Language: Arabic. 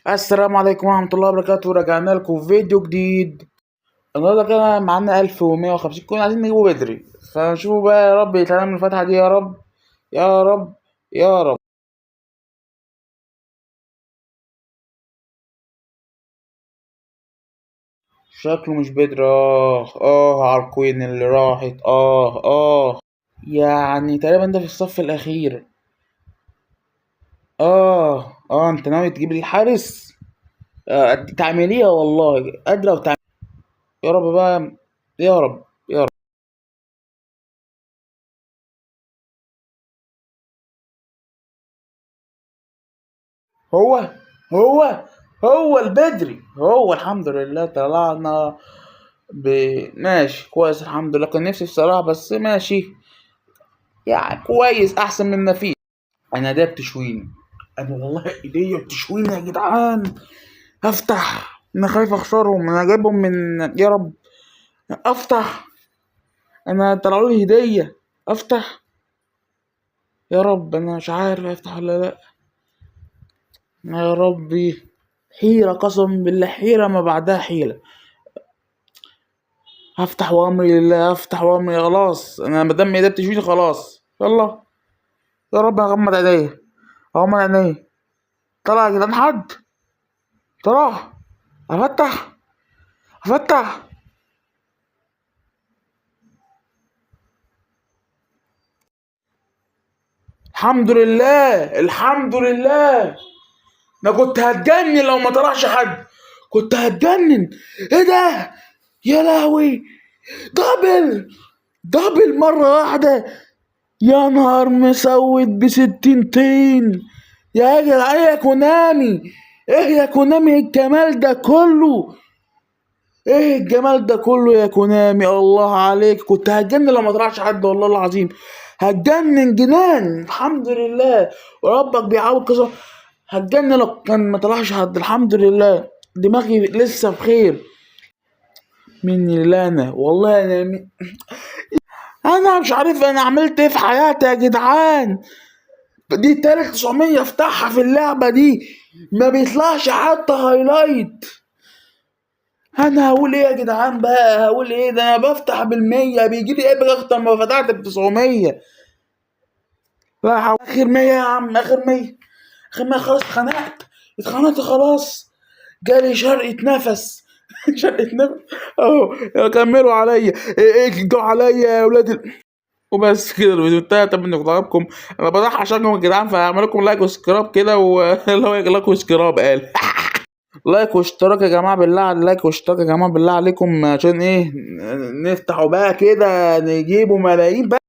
السلام عليكم ورحمة الله وبركاته. رجعنا لكم في فيديو جديد. النهارده كده معانا 1150 كنا عايزين نجيبه بدري، فنشوفوا بقى يا رب يتعلم من الفتحة دي يا رب يا رب يا رب. شكله مش بدري. على الكوين اللي راحت. يعني تقريبا ده في الصف الأخير. انت ناوي تجيب لي الحارس؟ تعمليها والله قادرة وتعمل. يا رب بقى. يا رب يا رب. هو هو هو البدري، هو الحمد لله طلعنا. ب... ماشي كويس الحمد لله. كان نفسي الصراحة بس ماشي، يعني كويس أحسن من ما فيه. أنا ده بتشويني، أنا والله إيديا بتشويني يا جدعان. أفتح، أنا خايف أخسرهم، أنا جايبهم من. يا رب أفتح. أنا طلعوا لي هدية. أفتح يا رب. أنا مش عارف أفتح ولا لأ. يا ربي. حيرة قسم بالله، حيرة ما بعدها حيلة. هفتح وامري لله، هفتح وامري خلاص. انا مادام ايدي بتشويني خلاص يلا. يا رب اغمض عينيا، اغمض عينيا. طلع يا جدعان حد. طلع. افتح، افتح. الحمد لله الحمد لله. انا كنت هتجنن لو ما طلعش حد، كنت هتجنن. ايه ده؟ يا لهوي. دبل، دبل مرة واحدة. يا نهار مسود بستين طين. يا جدع ايه يا كونامي؟ ايه يا كونامي الجمال ده كله؟ ايه الجمال ده كله يا كونامي؟ الله عليك، كنت هتجنن لو ما طلعش حد والله العظيم. هتجنن جنان الحمد لله. وربك بيعوض كذا. هتجنن لو كان ما طلعش حد. الحمد لله دماغي لسه بخير. مني لله انا والله انا مش عارف انا عملت ايه في حياتي يا جدعان. دي تاريخ 900 افتحها في اللعبة دي، ما بيطلعش حتى هايلايت. انا هقول ايه يا جدعان بقى؟ هقول ايه؟ ده انا بفتح بالمية بيجي لي ايه اكتر ما فتحت ب900. لا حول. اخر 100 يا عم، اخر 100. اخر 100 خلاص. اتخنقت خلاص. جالي شرقة نفس. شرقة نفس. اهو كملوا عليا. اجدوا عليا يا ولاد وبس كده الفيديو انتهى. اتمنى يكون عجبكم. انا بضحك عشانكم يا جدعان، فاعمل لكم لايك وسبسكرايب كده واللي هو لايك وسبسكرايب قال. لايك واشتراك يا جماعه بالله لايك واشتراك يا جماعه بالله عليكم، عشان ايه؟ نفتحوا بقى كده نجيبوا ملايين بقى.